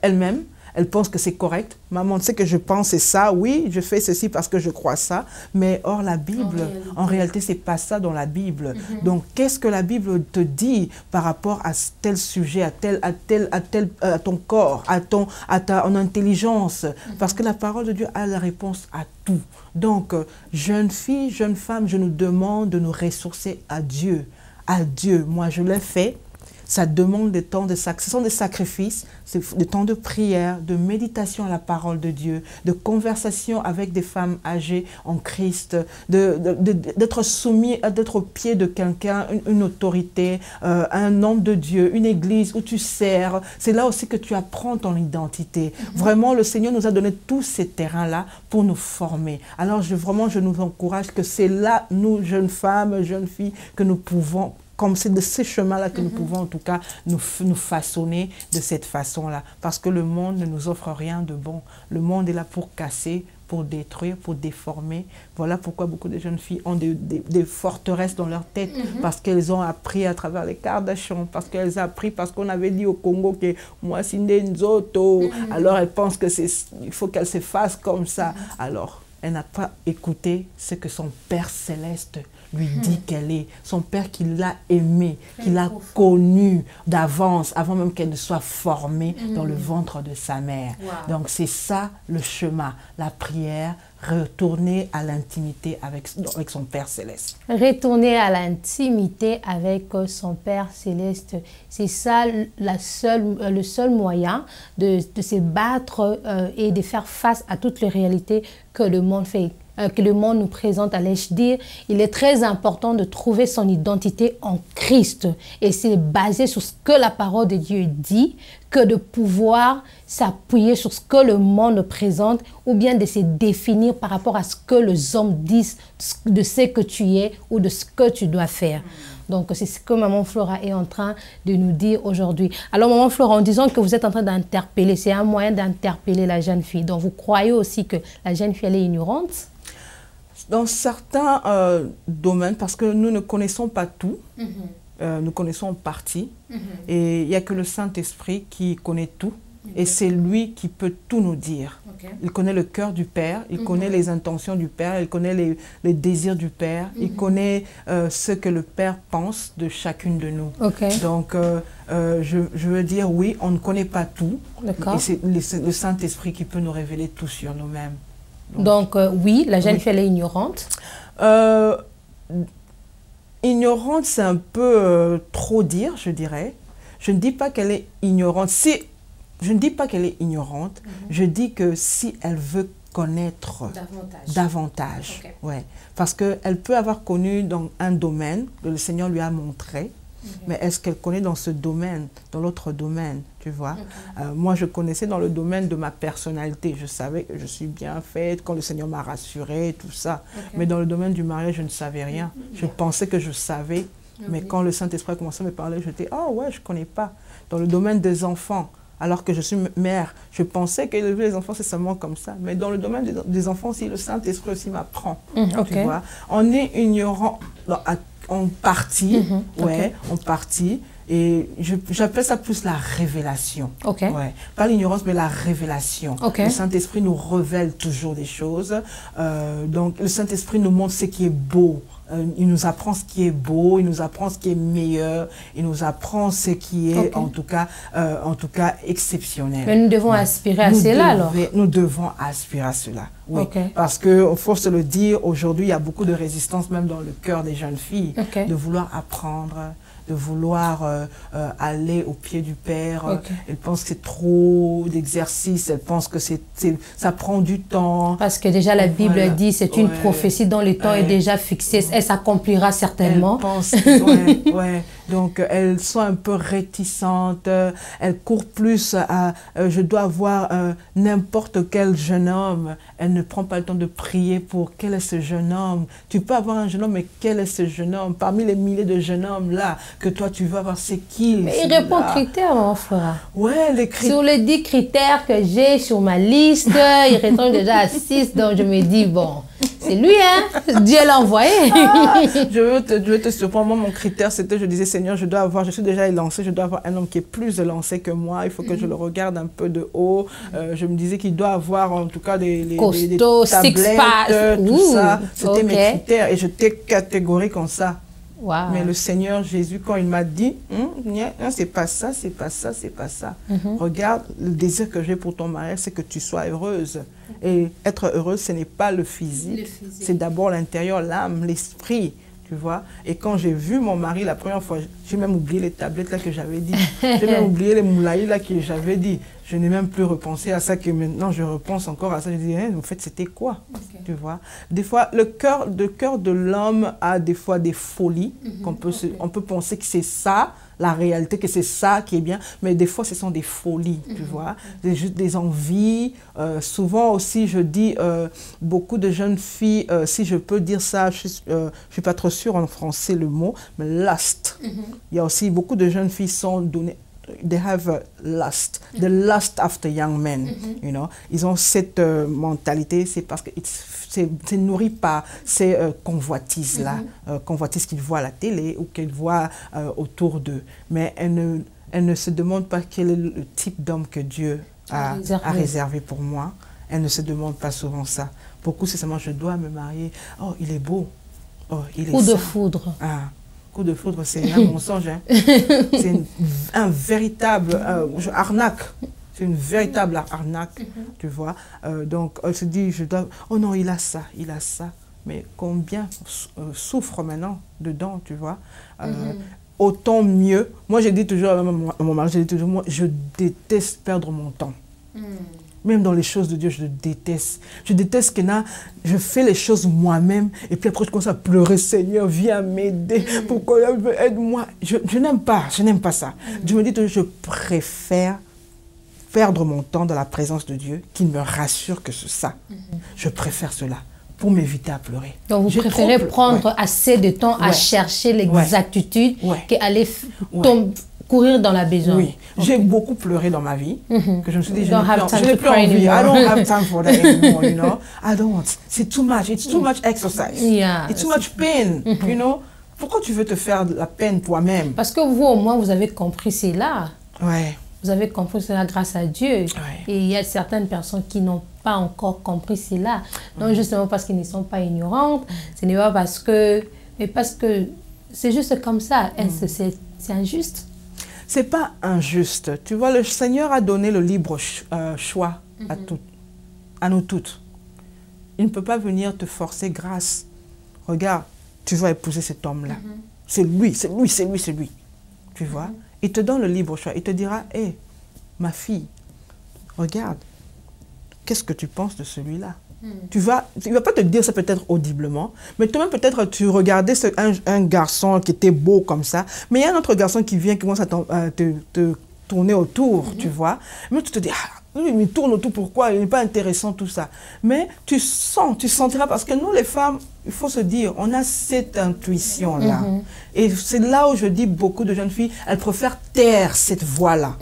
Elles-mêmes, elles pensent que c'est correct. Maman, tu sais que je pense c'est ça, oui, je fais ceci parce que je crois ça. Mais hors la Bible, en réalité, c'est pas ça dans la Bible. Donc, qu'est-ce que la Bible te dit par rapport à tel sujet, à ton corps, à ton intelligence? Parce que la parole de Dieu a la réponse à tout. Donc, jeune fille, jeune femme, je nous demande de nous ressourcer à Dieu. À Dieu. Moi, je l'ai fait. Ça demande des temps de sacrifice. Ce sont des sacrifices, des temps de prière, de méditation à la parole de Dieu, de conversation avec des femmes âgées en Christ, d'être soumis, d'être au pied de quelqu'un, une autorité, un homme de Dieu, une église où tu sers. C'est là aussi que tu apprends ton identité. Vraiment, le Seigneur nous a donné tous ces terrains-là pour nous former. Alors, vraiment, je nous encourage que c'est là, nous, jeunes femmes, jeunes filles, que nous pouvons, comme c'est de ces chemins-là que nous pouvons en tout cas nous façonner de cette façon-là. Parce que le monde ne nous offre rien de bon. Le monde est là pour casser, pour détruire, pour déformer. Voilà pourquoi beaucoup de jeunes filles ont des forteresses dans leur tête. Parce qu'elles ont appris à travers les Kardashians, parce qu'elles ont appris, parce qu'on avait dit au Congo que moi, c'est Nzoto. Alors elles pensent qu'il faut qu'elles se fassent comme ça. Alors, elle n'a pas écouté ce que son Père Céleste lui dit qu'elle est. Son Père qui l'a aimée, qui l'a connue d'avance, avant même qu'elle ne soit formée dans le ventre de sa mère. Donc c'est ça le chemin, la prière, retourner à l'intimité avec son Père Céleste. Retourner à l'intimité avec son Père Céleste, c'est ça le seul moyen de se battre et de faire face à toutes les réalités que le monde fait que le monde nous présente, allais-je dire, il est très important de trouver son identité en Christ. Et c'est basé sur ce que la parole de Dieu dit, que de pouvoir s'appuyer sur ce que le monde présente ou bien de se définir par rapport à ce que les hommes disent de ce que tu es ou de ce que tu dois faire. Donc, c'est ce que Maman Flora est en train de nous dire aujourd'hui. Alors, Maman Flora, en disant que vous êtes en train d'interpeller, c'est un moyen d'interpeller la jeune fille. Donc, vous croyez aussi que la jeune fille, elle est ignorante? Dans certains domaines, parce que nous ne connaissons pas tout, nous connaissons en partie, et il n'y a que le Saint-Esprit qui connaît tout, et c'est lui qui peut tout nous dire. Il connaît le cœur du Père, il connaît les intentions du Père, il connaît les désirs du Père, il connaît ce que le Père pense de chacune de nous. Donc, je veux dire, oui, on ne connaît pas tout, et c'est le Saint-Esprit qui peut nous révéler tout sur nous-mêmes. Donc, oui, la jeune fille, elle est ignorante. Ignorante, c'est un peu trop dire, je dirais. Je ne dis pas qu'elle est ignorante. Je ne dis pas qu'elle est ignorante. Je dis que si elle veut connaître davantage. Ouais. Parce qu'elle peut avoir connu dans un domaine que le Seigneur lui a montré. Mais est-ce qu'elle connaît dans ce domaine, dans l'autre domaine, tu vois? Moi, je connaissais dans le domaine de ma personnalité. Je savais que je suis bien faite, quand le Seigneur m'a rassurée, tout ça. Mais dans le domaine du mariage, je ne savais rien. Je pensais que je savais. Mais quand le Saint-Esprit a commencé à me parler, j'étais, ah ouais, je ne connais pas. Dans le domaine des enfants, alors que je suis mère, je pensais qu'élever les enfants, c'est seulement comme ça. Mais dans le domaine des enfants aussi, le Saint-Esprit aussi m'apprend. Tu vois? On est ignorant en partie, en partie. Et j'appelle ça plus la révélation. Ouais. Pas l'ignorance, mais la révélation. Le Saint-Esprit nous révèle toujours des choses. Donc, le Saint-Esprit nous montre ce qui est beau. Il nous apprend ce qui est beau, il nous apprend ce qui est meilleur, il nous apprend ce qui est en tout cas exceptionnel. Mais nous devons aspirer à cela alors. Nous devons aspirer à cela, oui. Parce qu'il faut se le dire, aujourd'hui il y a beaucoup de résistance même dans le cœur des jeunes filles, de vouloir apprendre, de vouloir aller au pied du Père. Elles pensent que c'est trop d'exercice, elles pensent que ça prend du temps. Parce que déjà la Bible dit, c'est une prophétie dont le temps est déjà fixé, elle s'accomplira certainement. Elles pensent, Donc elles sont un peu réticentes, elles courent plus à je dois avoir n'importe quel jeune homme. Elle ne prend pas le temps de prier pour quel est ce jeune homme. Tu peux avoir un jeune homme, mais quel est ce jeune homme? Parmi les milliers de jeunes hommes là, que toi tu veux avoir, c'est qui? Mais il répond aux critères, mon frère. Ouais, les critères. Sur les 10 critères que j'ai sur ma liste, il répond déjà à 6, donc je me dis, bon, c'est lui, hein? Dieu l'a envoyé. Je veux te surprendre. Moi, mon critère, c'était, je disais, Seigneur, je suis déjà élancée, je dois avoir un homme qui est plus élancé que moi, il faut que je le regarde un peu de haut. Je me disais qu'il doit avoir en tout cas des tablettes, tout ça. C'était mes critères et j'étais catégorique en ça. Mais le Seigneur Jésus, quand il m'a dit, c'est pas ça, c'est pas ça, c'est pas ça. Regarde, le désir que j'ai pour ton mariage, c'est que tu sois heureuse. Et être heureuse, ce n'est pas le physique, c'est d'abord l'intérieur, l'âme, l'esprit. Tu vois? Et quand j'ai vu mon mari la première fois, j'ai même oublié les tablettes là que j'avais dit. J'ai même oublié les moulaïs là que j'avais dit. Je n'ai même plus repensé à ça, que maintenant je repense encore à ça. Je dis, en fait, c'était quoi? Tu vois? Des fois, le cœur de l'homme a des fois des folies. On peut penser que c'est ça, la réalité, que c'est ça qui est bien. Mais des fois, ce sont des folies, tu vois? C'est juste des envies. Souvent aussi, je dis, beaucoup de jeunes filles, si je peux dire ça, je suis pas trop sûre en français le mot, mais lust. Il y a aussi beaucoup de jeunes filles sont données. They have lust, the lust after young men, you know. Ils ont cette mentalité, c'est parce que c'est nourri par ces convoitises-là, convoitises qu'ils voient à la télé ou qu'ils voient autour d'eux. Mais elles ne se demandent pas quel est le type d'homme que Dieu a réservé pour moi. Elles ne se demandent pas souvent ça. Beaucoup, c'est seulement, je dois me marier. Oh, il est beau. Oh, il est Coup de foudre. Coup de foudre, c'est un mensonge. Hein. C'est un véritable arnaque. C'est une véritable arnaque, tu vois. Donc, elle se dit, oh non, il a ça, il a ça. Mais combien souffre maintenant dedans, tu vois. Autant mieux. Moi, j'ai dit toujours à mon mari, moi, je déteste perdre mon temps. Même dans les choses de Dieu, je le déteste. Je déteste que je fais les choses moi-même et puis après je commence à pleurer. Seigneur, viens m'aider. Pourquoi aide-moi? Je n'aime pas ça. Je me dis que je préfère perdre mon temps dans la présence de Dieu qui me rassure que c'est ça. Je préfère cela pour m'éviter à pleurer. Donc vous préférez prendre assez de temps à chercher l'exactitude qu'aller courir dans la besoin. Oui, j'ai beaucoup pleuré dans ma vie, que je me suis dit, je n'ai plus envie. I don't have time for that anymore, you know. I don't. C'est too much. It's too much exercise. Yeah. It's too much pain, you know. Pourquoi tu veux te faire de la peine toi-même? Parce que vous, au moins, vous avez compris cela. Ouais. Vous avez compris cela grâce à Dieu. Ouais. Et il y a certaines personnes qui n'ont pas encore compris cela. Non justement parce qu'ils ne sont pas ignorantes. Ce n'est pas parce que... Mais parce que c'est juste comme ça. C'est injuste. C'est pas injuste. Tu vois, le Seigneur a donné le libre choix à nous toutes. Il ne peut pas venir te forcer grâce. Regarde, tu vas épouser cet homme-là. C'est lui. Tu vois? Il te donne le libre choix. Il te dira, hé, ma fille, regarde, qu'est-ce que tu penses de celui-là? Il ne va pas te dire ça peut-être audiblement, mais toi-même peut-être tu regardais un garçon qui était beau comme ça, mais il y a un autre garçon qui vient, qui commence à te tourner autour, tu vois. Mais tu te dis, ah, il me tourne autour, pourquoi? Il n'est pas intéressant tout ça. Mais tu sentiras, parce que nous les femmes, il faut se dire, on a cette intuition-là. Et c'est là où je dis beaucoup de jeunes filles, elles préfèrent taire cette voix-là.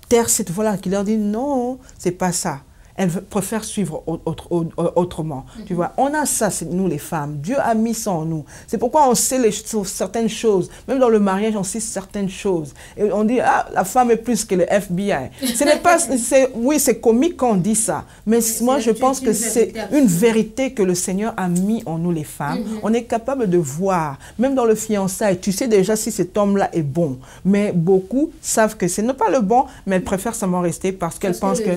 Taire cette voix-là qui leur dit, non, c'est pas ça. Elles préfèrent suivre autrement. Tu vois, on a ça, c'est nous les femmes. Dieu a mis ça en nous. C'est pourquoi on sait certaines choses. Même dans le mariage, on sait certaines choses. Et on dit, ah, la femme est plus que le FBI. Ce n'est pas, oui, c'est comique quand on dit ça. Mais moi, je pense que c'est une vérité que le Seigneur a mis en nous les femmes. On est capable de voir. Même dans le fiançailles, tu sais déjà si cet homme-là est bon. Mais beaucoup savent que ce n'est pas le bon, mais elles préfèrent seulement rester parce qu'elles pensent que...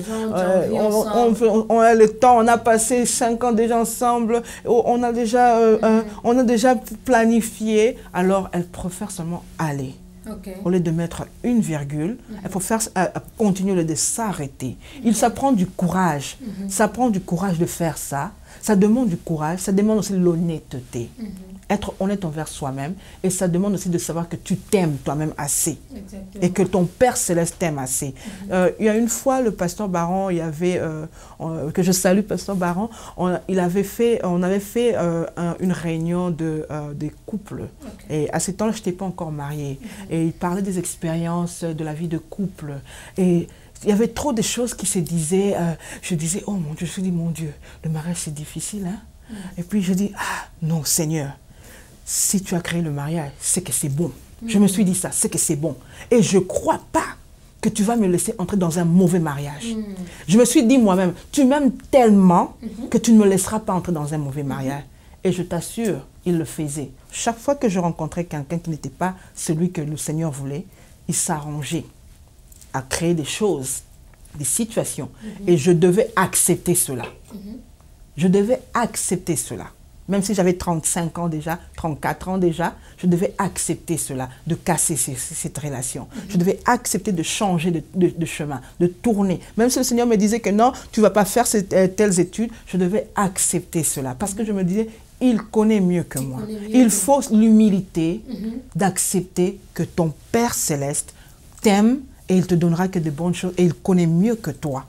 on a le temps, on a passé 5 ans déjà ensemble, on a déjà planifié, alors elle préfère seulement aller. Au lieu de mettre une virgule, elle préfère continuer de s'arrêter. Ça prend du courage. Ça prend du courage de faire ça. Ça demande du courage, ça demande aussi de l'honnêteté. Être honnête envers soi-même, et ça demande aussi de savoir que tu t'aimes toi-même assez. Exactement. Et que ton Père Céleste t'aime assez. Il y a une fois, le pasteur Baron, il y avait, que je salue pasteur Baron, on avait fait une réunion des couples. Et à ce temps-là, je n'étais pas encore mariée. Et il parlait des expériences de la vie de couple. Et il y avait trop de choses qui se disaient. Je disais, oh mon Dieu, je me suis dit, mon Dieu, le mariage c'est difficile. Hein? Et puis je dis, ah non Seigneur, si tu as créé le mariage, c'est que c'est bon. Je me suis dit ça, c'est que c'est bon. Et je ne crois pas que tu vas me laisser entrer dans un mauvais mariage. Je me suis dit moi-même, tu m'aimes tellement que tu ne me laisseras pas entrer dans un mauvais mariage. Et je t'assure, il le faisait. Chaque fois que je rencontrais quelqu'un qui n'était pas celui que le Seigneur voulait, il s'arrangeait à créer des choses, des situations. Et je devais accepter cela. Je devais accepter cela. Même si j'avais 35 ans déjà, 34 ans déjà, je devais accepter cela, de casser cette relation. Je devais accepter de changer de chemin, de tourner. Même si le Seigneur me disait que non, tu ne vas pas faire telles études, je devais accepter cela. Parce que je me disais, il connaît mieux que moi. Il faut l'humilité d'accepter que ton Père Céleste t'aime et il te donnera que de bonnes choses et il connaît mieux que toi.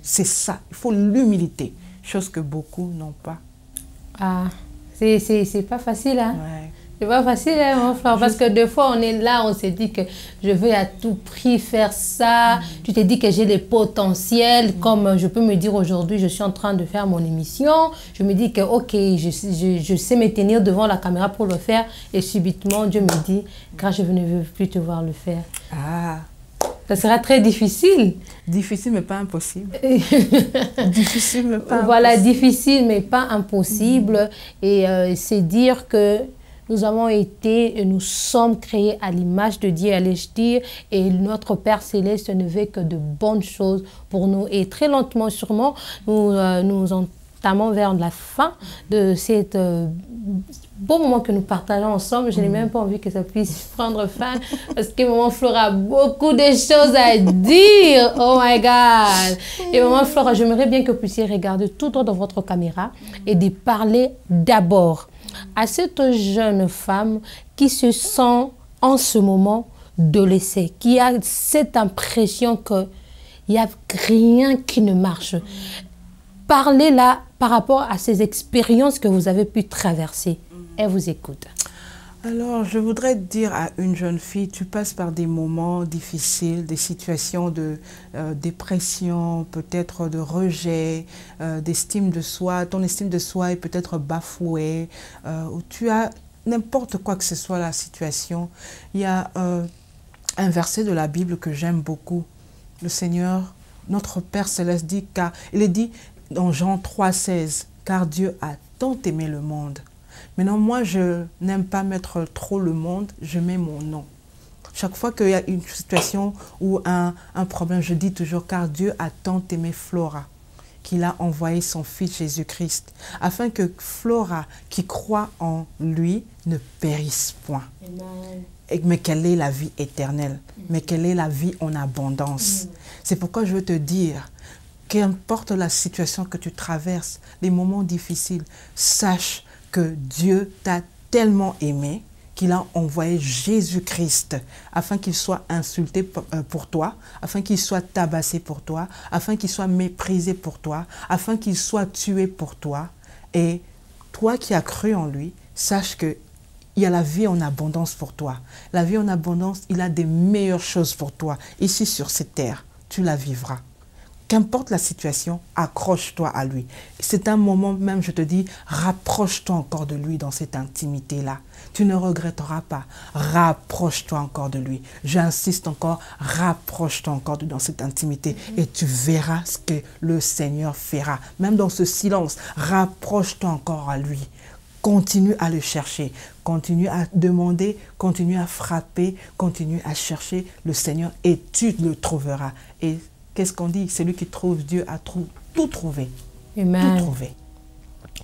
C'est ça, il faut l'humilité, chose que beaucoup n'ont pas. Ah, c'est pas facile, hein? Ouais. C'est pas facile, hein, mon frère, parce que des fois, on est là, on se dit que je veux à tout prix faire ça. Tu te dis que j'ai les potentiels, comme je peux me dire aujourd'hui, je suis en train de faire mon émission. Je me dis que, ok, je sais me tenir devant la caméra pour le faire. Et subitement, Dieu me dit, car je ne veux plus te voir le faire. Ah. Ça sera très difficile. Difficile, mais pas impossible. Difficile, mais pas impossible. Voilà, difficile, mais pas impossible. Et c'est dire que nous avons été et nous sommes créés à l'image de Dieu, allais-je dire, et notre Père Céleste ne veut que de bonnes choses pour nous. Et très lentement, sûrement, nous entamons vers la fin de cette beau moment que nous partageons ensemble. Je n'ai même pas envie que ça puisse prendre fin parce que maman Flora a beaucoup de choses à dire. Oh my God! Et maman Flora, j'aimerais bien que vous puissiez regarder tout droit dans votre caméra et de parler d'abord à cette jeune femme qui se sent en ce moment de laisser, qui a cette impression qu'il n'y a rien qui ne marche. Parlez là par rapport à ces expériences que vous avez pu traverser. Elle vous écoute. Alors, je voudrais dire à une jeune fille, tu passes par des moments difficiles, des situations de dépression, peut-être de rejet, d'estime de soi. Ton estime de soi est peut-être bafouée, où tu as n'importe quoi que ce soit la situation. Il y a un verset de la Bible que j'aime beaucoup. Le Seigneur, notre Père Céleste dit, car il est dit dans Jean 3,16, car Dieu a tant aimé le monde. Maintenant, moi, je n'aime pas mettre trop le monde, je mets mon nom. Chaque fois qu'il y a une situation ou un problème, je dis toujours, car Dieu a tant aimé Flora, qu'il a envoyé son Fils Jésus-Christ, afin que Flora, qui croit en lui, ne périsse point. Amen. Mais quelle est la vie éternelle? Mais quelle est la vie en abondance? C'est pourquoi je veux te dire, qu'importe la situation que tu traverses, les moments difficiles, sache que Dieu t'a tellement aimé qu'il a envoyé Jésus-Christ afin qu'il soit insulté pour toi, afin qu'il soit tabassé pour toi, afin qu'il soit méprisé pour toi, afin qu'il soit tué pour toi. Et toi qui as cru en lui, sache qu'il y a la vie en abondance pour toi. La vie en abondance, il a des meilleures choses pour toi. Ici sur cette terre, tu la vivras. Qu'importe la situation, accroche-toi à lui. C'est un moment même, je te dis, rapproche-toi encore de lui dans cette intimité-là. Tu ne regretteras pas. Rapproche-toi encore de lui. J'insiste encore, rapproche-toi encore dans cette intimité et tu verras ce que le Seigneur fera. Même dans ce silence, rapproche-toi encore à lui. Continue à le chercher, continue à demander, continue à frapper, continue à chercher le Seigneur et tu le trouveras. Et qu'est-ce qu'on dit? Celui qui trouve Dieu a tout trouvé. Amen. Tout trouvé.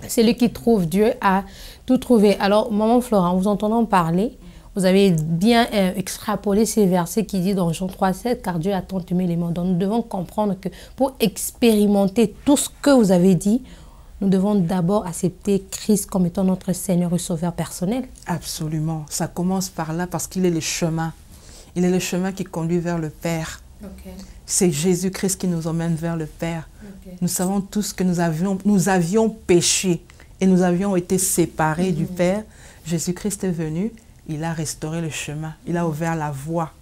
Celui qui trouve Dieu a tout trouvé. Alors, maman Flora, en vous entendant parler, vous avez bien extrapolé ces versets qui disent dans Jean 3,7, car Dieu a tant aimé les mondes. Donc, nous devons comprendre que pour expérimenter tout ce que vous avez dit, nous devons d'abord accepter Christ comme étant notre Seigneur et Sauveur personnel. Absolument. Ça commence par là parce qu'il est le chemin. Il est le chemin qui conduit vers le Père. Okay. C'est Jésus-Christ qui nous emmène vers le Père. Okay. Nous savons tous que nous avions péché et nous avions été séparés du Père. Jésus-Christ est venu, il a restauré le chemin, il a ouvert la voie.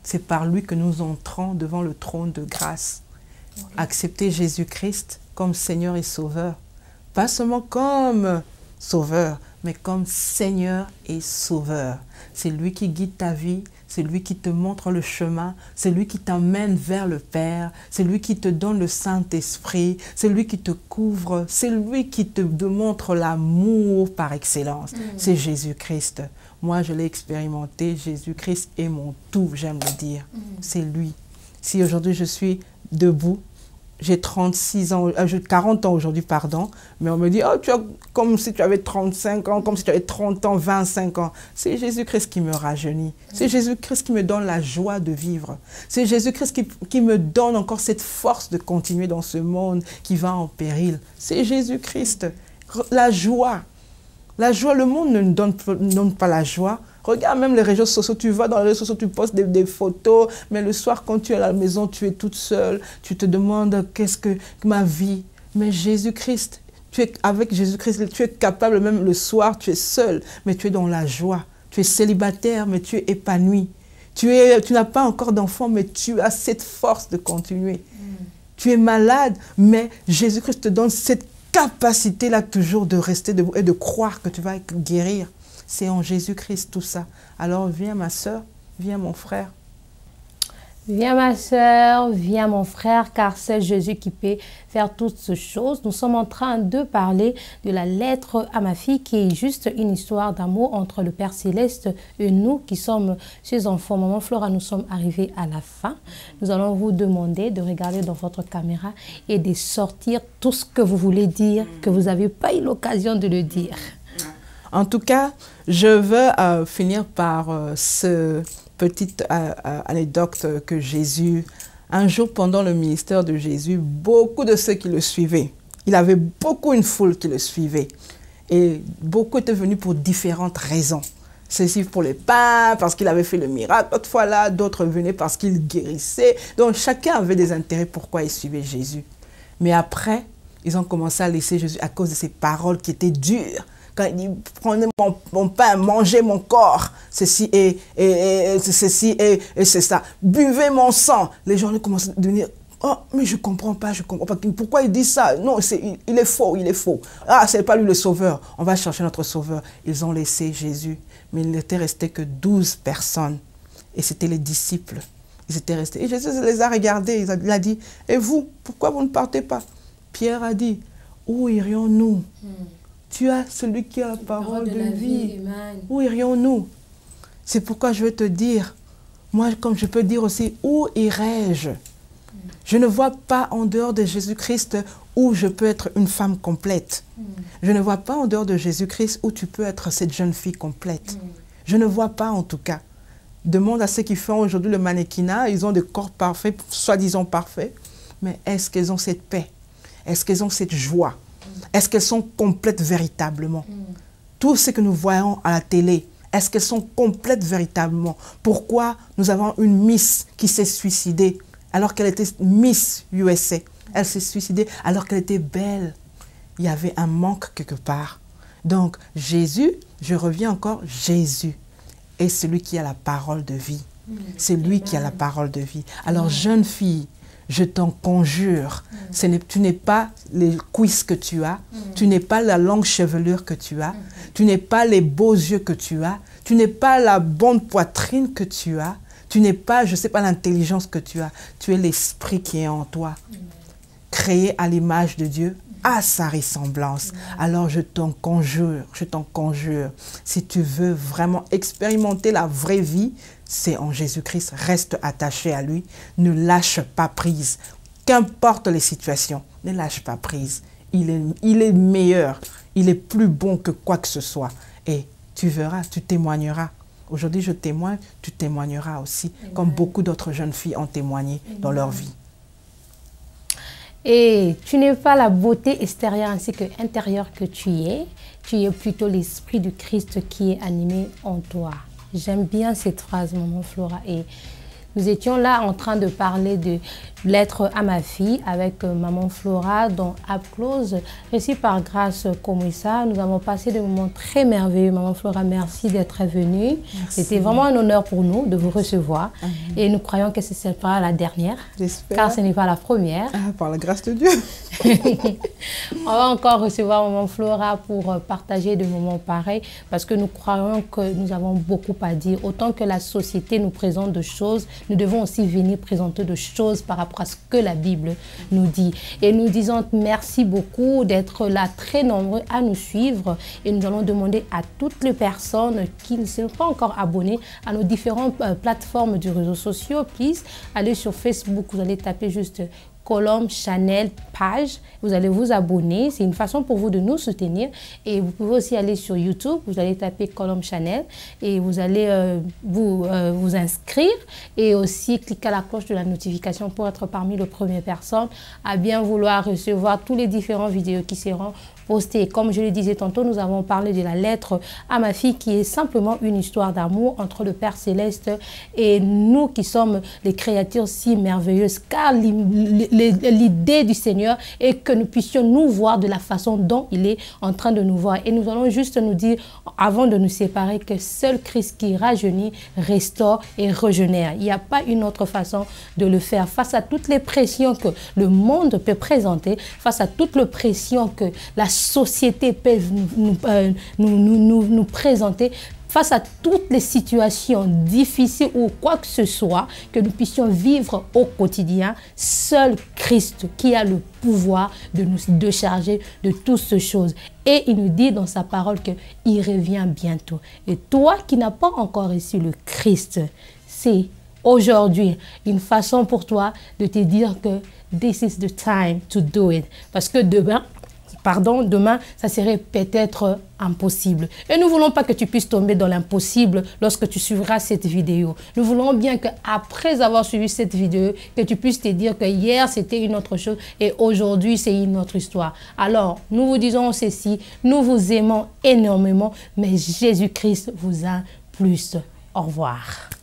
C'est par lui que nous entrons devant le trône de grâce. Okay. Accepter Jésus-Christ comme Seigneur et Sauveur. Pas seulement comme Sauveur, mais comme Seigneur et Sauveur. C'est lui qui guide ta vie, c'est lui qui te montre le chemin, c'est lui qui t'emmène vers le Père, c'est lui qui te donne le Saint-Esprit, c'est lui qui te couvre, c'est lui qui te montre l'amour par excellence. C'est Jésus-Christ. Moi, je l'ai expérimenté, Jésus-Christ est mon tout, j'aime le dire. C'est lui. Si aujourd'hui je suis debout, j'ai 36 ans, 40 ans aujourd'hui, pardon, mais on me dit, oh, tu as comme si tu avais 35 ans, comme si tu avais 30 ans, 25 ans. C'est Jésus-Christ qui me rajeunit. C'est Jésus-Christ qui me donne la joie de vivre. C'est Jésus-Christ qui me donne encore cette force de continuer dans ce monde qui va en péril. C'est Jésus-Christ. La joie. La joie, le monde ne nous donne pas la joie. Regarde même les réseaux sociaux, tu vas dans les réseaux sociaux, tu postes des photos, mais le soir quand tu es à la maison, tu es toute seule, tu te demandes qu'est-ce que ma vie. Mais Jésus-Christ, avec Jésus-Christ, tu es capable même le soir, tu es seul, mais tu es dans la joie. Tu es célibataire, mais tu es épanoui. Tu n'as pas encore d'enfant, mais tu as cette force de continuer. Tu es malade, mais Jésus-Christ te donne cette capacité-là toujours de rester debout et de croire que tu vas guérir. C'est en Jésus-Christ tout ça. Alors viens ma soeur, viens mon frère. Viens ma soeur, viens mon frère, car c'est Jésus qui peut faire toutes ces choses. Nous sommes en train de parler de la lettre à ma fille qui est juste une histoire d'amour entre le Père Céleste et nous qui sommes ses enfants. Maman Flora, nous sommes arrivés à la fin. Nous allons vous demander de regarder dans votre caméra et de sortir tout ce que vous voulez dire, que vous n'avez pas eu l'occasion de le dire. En tout cas, je veux finir par ce petite anecdote que Jésus, un jour pendant le ministère de Jésus, beaucoup de ceux qui le suivaient, il avait beaucoup une foule qui le suivait. Et beaucoup étaient venus pour différentes raisons. Ceci pour les pains, parce qu'il avait fait le miracle, d'autres fois là, d'autres venaient parce qu'il guérissait. Donc chacun avait des intérêts pourquoi il suivait Jésus. Mais après, ils ont commencé à laisser Jésus à cause de ses paroles qui étaient dures. Quand il dit, prenez mon pain, mangez mon corps, ceci et c'est ça. Buvez mon sang. Les gens commencent à devenir, oh, mais je ne comprends pas, pourquoi il dit ça? Non, il est faux, il est faux. Ah, ce n'est pas lui le sauveur, on va chercher notre sauveur. Ils ont laissé Jésus, mais il n'était resté que 12 personnes. Et c'était les disciples. Ils étaient restés. Et Jésus les a regardés, il a dit, et vous, pourquoi vous ne partez pas? Pierre a dit, où irions-nous? Tu as celui qui a la parole de vie. Où irions-nous? C'est pourquoi je veux te dire, moi, comme je peux dire aussi, où irai-je? Je ne vois pas en dehors de Jésus-Christ où je peux être une femme complète. Je ne vois pas en dehors de Jésus-Christ où tu peux être cette jeune fille complète. Je ne vois pas en tout cas. Demande à ceux qui font aujourd'hui le mannequinat, ils ont des corps parfaits, soi-disant parfaits, mais est-ce qu'ils ont cette paix? Est-ce qu'ils ont cette joie? Est-ce qu'elles sont complètes véritablement? Tout ce que nous voyons à la télé, est-ce qu'elles sont complètes véritablement? Pourquoi nous avons une Miss qui s'est suicidée alors qu'elle était Miss USA? Elle s'est suicidée alors qu'elle était belle. Il y avait un manque quelque part. Donc Jésus, je reviens encore, Jésus est celui qui a la parole de vie. C'est lui qui a la parole de vie. Alors jeune fille, je t'en conjure, tu n'es pas les cuisses que tu as, tu n'es pas la longue chevelure que tu as, tu n'es pas les beaux yeux que tu as, tu n'es pas la bonne poitrine que tu as, tu n'es pas, je ne sais pas, l'intelligence que tu as, tu es l'esprit qui est en toi, créé à l'image de Dieu, à sa ressemblance. Alors je t'en conjure, si tu veux vraiment expérimenter la vraie vie, c'est en Jésus-Christ, reste attaché à lui, ne lâche pas prise. Qu'importe les situations, ne lâche pas prise. Il est meilleur, il est plus bon que quoi que ce soit. Et tu verras, tu témoigneras. Aujourd'hui, je témoigne, tu témoigneras aussi, comme beaucoup d'autres jeunes filles ont témoigné dans leur vie. Et tu n'es pas la beauté extérieure ainsi que intérieure que tu es plutôt l'esprit du Christ qui est animé en toi. J'aime bien cette phrase, maman Flora. Et nous étions là en train de parler de lettre à ma fille avec maman Flora dans Applause, réussi par Grâce Komwissa. Nous avons passé des moments très merveilleux. Maman Flora, merci d'être venue. C'était vraiment un honneur pour nous de vous recevoir. Et nous croyons que ce ne sera pas la dernière, car ce n'est pas la première. Par la grâce de Dieu. On va encore recevoir maman Flora pour partager des moments pareils, parce que nous croyons que nous avons beaucoup à dire. Autant que la société nous présente de choses, nous devons aussi venir présenter de choses par rapport à ce que la Bible nous dit. Et nous disons merci beaucoup d'être là, très nombreux à nous suivre. Et nous allons demander à toutes les personnes qui ne sont pas encore abonnées à nos différentes plateformes de réseaux sociaux, please, allez sur Facebook, vous allez taper juste Colombe Channel page, vous allez vous abonner, c'est une façon pour vous de nous soutenir. Et vous pouvez aussi aller sur YouTube, vous allez taper Colombe Channel et vous allez vous inscrire et aussi cliquer à la cloche de la notification pour être parmi les premières personnes à bien vouloir recevoir tous les différents vidéos qui seront postées. Comme je le disais tantôt, nous avons parlé de la lettre à ma fille qui est simplement une histoire d'amour entre le Père Céleste et nous qui sommes les créatures si merveilleuses, car l'idée du Seigneur est que nous puissions nous voir de la façon dont il est en train de nous voir. Et nous allons juste nous dire, avant de nous séparer, que seul Christ qui rajeunit, restaure et régénère. Il n'y a pas une autre façon de le faire. Face à toutes les pressions que le monde peut présenter, face à toutes les pressions que la société peut nous présenter, face à toutes les situations difficiles ou quoi que ce soit que nous puissions vivre au quotidien, seul Christ qui a le pouvoir de nous décharger de toutes ces choses. Et il nous dit dans sa parole qu'il revient bientôt. Et toi qui n'as pas encore reçu le Christ, c'est aujourd'hui une façon pour toi de te dire que this is the time to do it. Parce que demain, pardon, demain, ça serait peut-être impossible. Et nous ne voulons pas que tu puisses tomber dans l'impossible lorsque tu suivras cette vidéo. Nous voulons bien qu'après avoir suivi cette vidéo, que tu puisses te dire que hier, c'était une autre chose et aujourd'hui, c'est une autre histoire. Alors, nous vous disons ceci, nous vous aimons énormément, mais Jésus-Christ vous a plus. Au revoir.